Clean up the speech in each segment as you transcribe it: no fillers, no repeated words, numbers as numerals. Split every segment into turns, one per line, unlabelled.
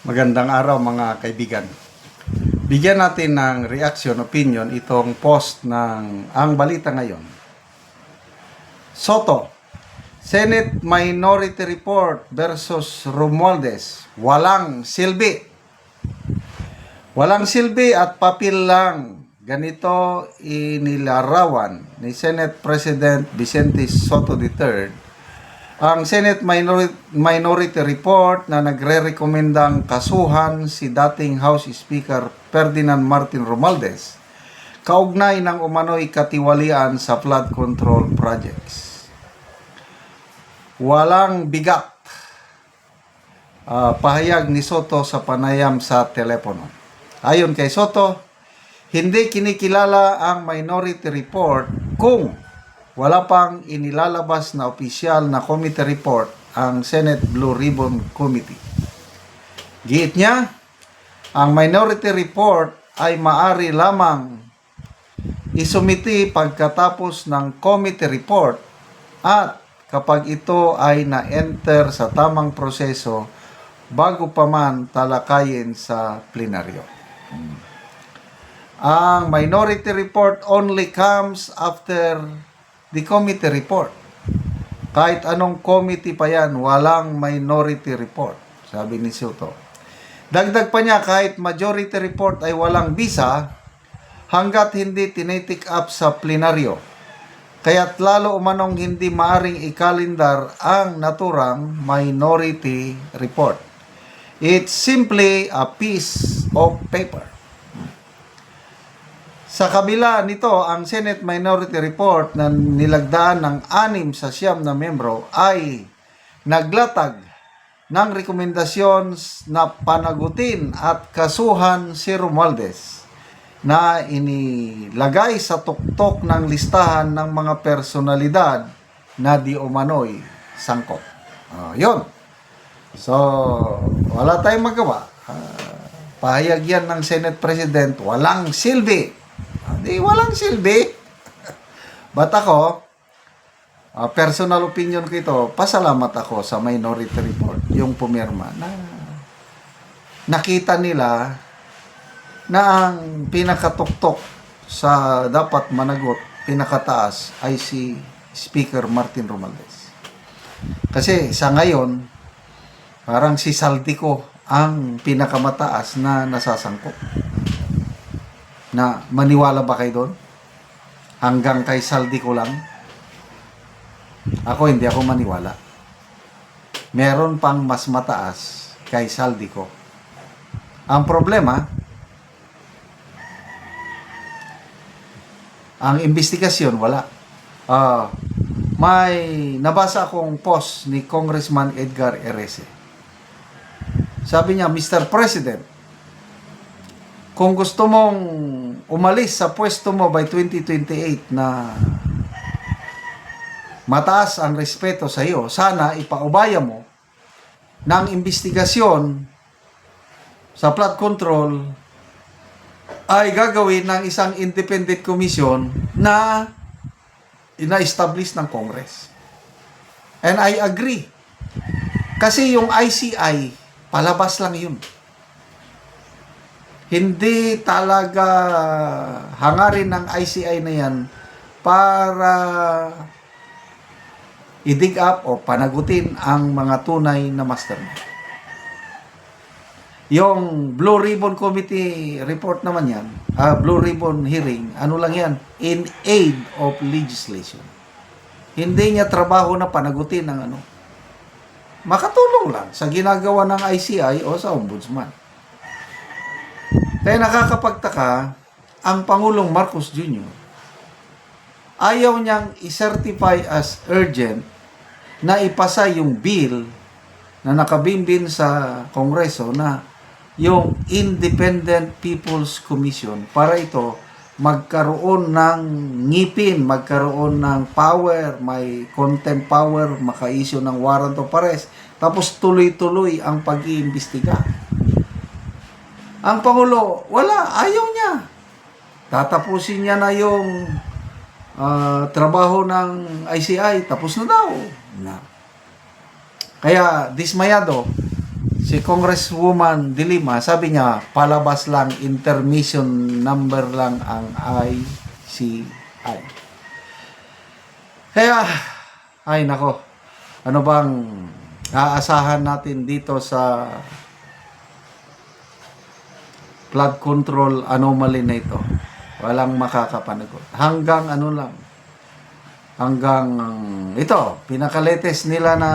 Magandang araw mga kaibigan. Bigyan natin ng reaction, opinion itong post ng Ang Balita Ngayon. Soto, Senate Minority Report versus Romualdez. Walang silbi. Walang silbi at papel lang. Ganito inilarawan ni Senate President Vicente Soto III ang Senate Minority Report na nagre-rekomendang kasuhan si dating House Speaker Ferdinand Martin Romualdez kaugnay ng umano'y katiwalian sa flood control projects. Walang bigat, pahayag ni Soto sa panayam sa telepono. Ayon kay Soto, hindi kinikilala ang Minority Report kung wala pang inilalabas na opisyal na committee report ang Senate Blue Ribbon Committee. Giit niya, ang Minority Report ay maari lamang isumiti pagkatapos ng committee report at kapag ito ay na-enter sa tamang proseso bago pa man talakayin sa plenaryo. Ang Minority Report only comes after the committee report. Kahit anong committee pa yan, walang minority report, sabi ni Soto. Dagdag pa niya, kahit majority report ay walang bisa hanggat hindi tinitik up sa plenaryo. Kaya't lalo umanong hindi maaring ikalendar ang naturang minority report. It's simply a piece of paper. Sa kabila nito, ang Senate Minority Report na nilagdaan ng 6 sa 9 na membro ay naglatag ng rekomendasyon na panagutin at kasuhan si Romualdez na inilagay sa tuktok ng listahan ng mga personalidad na di umano'y sangkot. Yun. So, wala tayong magawa. Pahayag yan ng Senate President, walang silbi. Di walang silbi. But ako, personal opinion ko ito, pasalamat ako sa Minority Report, yung pumirma, na nakita nila na ang pinakatuktok sa dapat managot, pinakataas, ay si Speaker Martin Romualdez. Kasi sa ngayon, parang si Saldico ang pinakamataas na nasasangkot. Na maniwala ba kayo doon? Hanggang kay Saldico lang? Ako hindi ako maniwala. Meron pang mas mataas kay Saldico. Ang problema, ang investigasyon wala. May nabasa akong post ni Congressman Edgar Erese. Sabi niya, Mr. President, kung gusto mong umalis sa pwesto mo by 2028 na mataas ang respeto sa iyo, sana ipaubaya mo ng investigasyon sa flood control ay gagawin ng isang independent commission na ina-establish ng Congress. And I agree. Kasi yung ICI, palabas lang yun. Hindi talaga hangarin ng ICI na yan para i-dig up o panagutin ang mga tunay na mastermind. Yung Blue Ribbon Committee report naman yan, Blue Ribbon hearing, ano lang yan? In aid of legislation. Hindi niya trabaho na panagutin ng ano. Makatulong lang sa ginagawa ng ICI o sa Ombudsman. Kaya nakakapagtaka, ang Pangulong Marcos Jr. ayaw niyang i-certify as urgent na ipasa yung bill na nakabimbin sa Kongreso na yung Independent People's Commission para ito magkaroon ng ngipin, magkaroon ng power, may contempt power, maka-issue ng warrant of arrest, tapos tuloy-tuloy ang pag-iimbestiga. Ang Pangulo, wala, ayaw niya. Tatapusin niya na yung trabaho ng ICI, tapos na daw. Kaya dismayado si Congresswoman Dilima, sabi niya, palabas lang, intermission number lang ang ICI. Kaya, ay nako, ano bang aasahan natin dito sa flood control anomaly na ito? Walang makakapanagot. Hanggang ano lang, hanggang ito, pinaka-latest nila na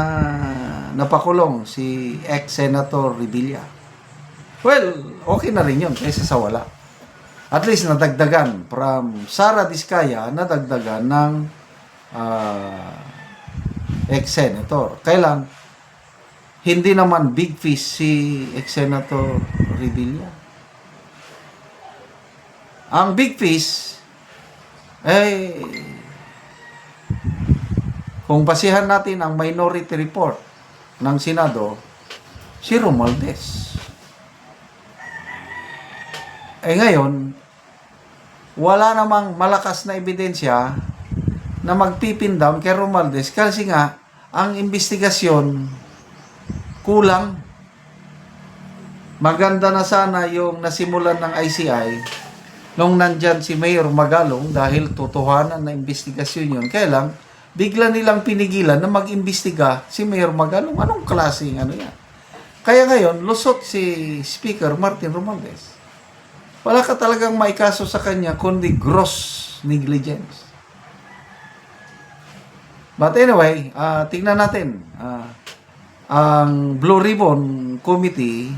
napakulong si ex-Senator Revilla. Well, okay na rin yun kaysa sa wala. At least nadagdagan from Sara Diskaya, nadagdagan ng ex-Senator. Kailan? Hindi naman big fish si ex-Senator Revilla. Ang big fish, kung basihan natin ang minority report ng Senado, si Romualdez. Ngayon, wala namang malakas na ebidensya na magpipindam kay Romualdez kasi nga, ang investigasyon kulang. Maganda na sana yung nasimulan ng ICI nung nandyan si Mayor Magalong dahil totohanan na investigasyon yun. Kaya lang, bigla nilang pinigilan na mag-imbestiga si Mayor Magalong. Anong klaseng ano yan? Kaya ngayon, lusot si Speaker Martin Romualdez. Wala ka talagang maikaso sa kanya kundi gross negligence. But anyway, tingnan natin. Ang Blue Ribbon Committee,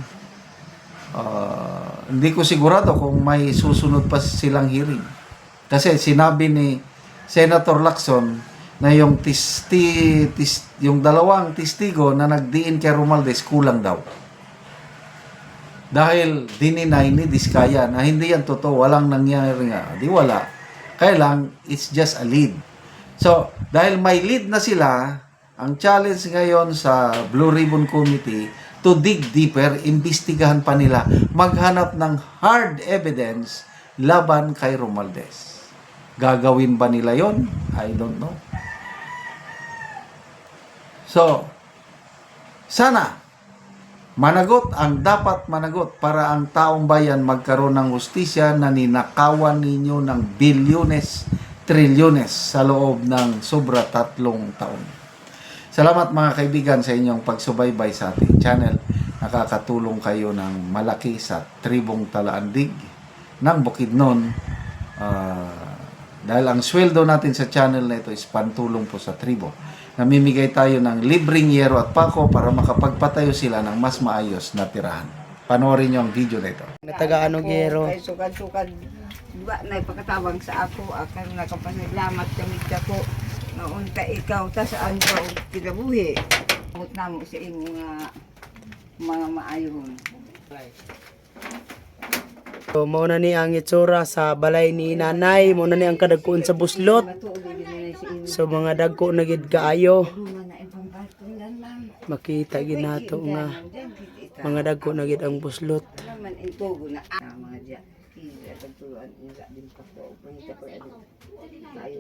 hindi ko sigurado kung may susunod pa silang hearing. Kasi sinabi ni Senator Lacson na yung yung dalawang testigo na nagdiin kay Romualdez kulang daw. Dahil dininay ni Diskaya na hindi yan totoo, walang nangyari nga. Di wala. Kaya lang, it's just a lead. So, dahil may lead na sila, ang challenge ngayon sa Blue Ribbon Committee to dig deeper, imbestigahan pa nila, maghanap ng hard evidence laban kay Romualdez. Gagawin ba nila yon? I don't know. So, sana managot ang dapat managot para ang taong bayan magkaroon ng hustisya na ninakawan ninyo ng bilyones, trilyones sa loob ng sobra 3 taon. Salamat mga kaibigan sa inyong pagsubaybay sa ating channel. Nakakatulong kayo ng malaki sa tribong Talaandig ng Bukidnon. Dahil ang sweldo natin sa channel na ito is pantulong po sa tribo. Namimigay tayo ng libreng yero at pako para makapagpatayo sila ng mas maayos na tirahan. Panoorin niyo ang video na ito.
Nataga-ano gero.
Kay sukad-sukad, diba, na ipakatawag sa ako, akan nakapasalamat kami ko. Naunta ikaw, tasaan ka o kinabuhi. Huwag na mo sa inyong mga maayon.
So, mauna ni ang itsura sa balay ni nanay, mauna ni ang kadagkuon sa buslot. So mga dagko na gid kaayo. Makita gid nato nga mga dagko na gid ang buslot.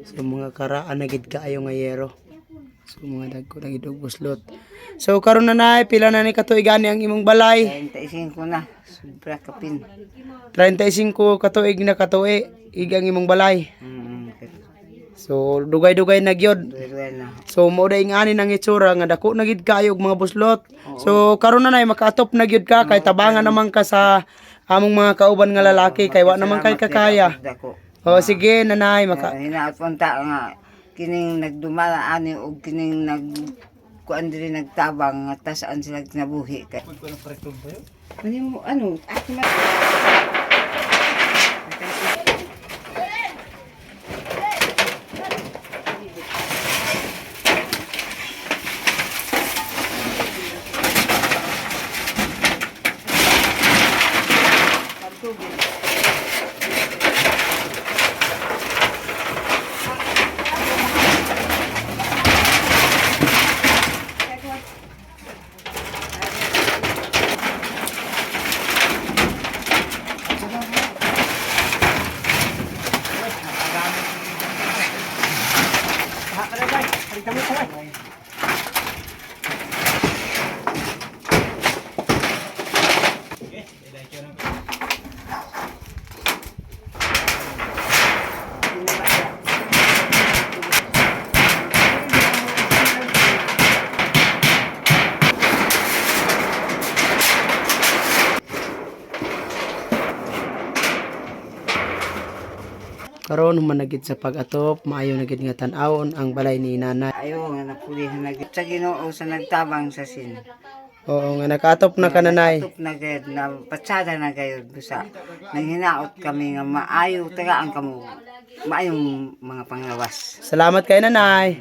So mga karaan na gid kaayo nga yero. So mga dagko na gid og buslot. So karon na nay pila na ni katuig ani ang imong balay?
35 na, sobra kapin.
35 katuig na katuig igang imong balay. So dugay-dugay na gyud. So mao day ngani nang itsura nga dako na gid kayo og mga buslot. So karon na nay makaatop na gyud ka kay tabangan naman ka sa among mga kauban nga lalaki kay wa naman kay kakaya. O sige nanay
Hinapunta nga kining nagdumala ani og kining kuan diri nagtabang nga tasaan sila kinabuhi kay. Ano?
karon human na gid sa pag-atop, maayo na gid nga tan-awon ang balay ni nanay.
Ayaw nga napulihan na gid sa Ginoo sa nagtabang sa sin.
Oo nga nakatop na ka nanay.
Tup na gayud na patsada na gayud busa. Nanghinaot kami nga maayo tagaan kamo. Maayong mga panglawas.
Salamat kay nanay.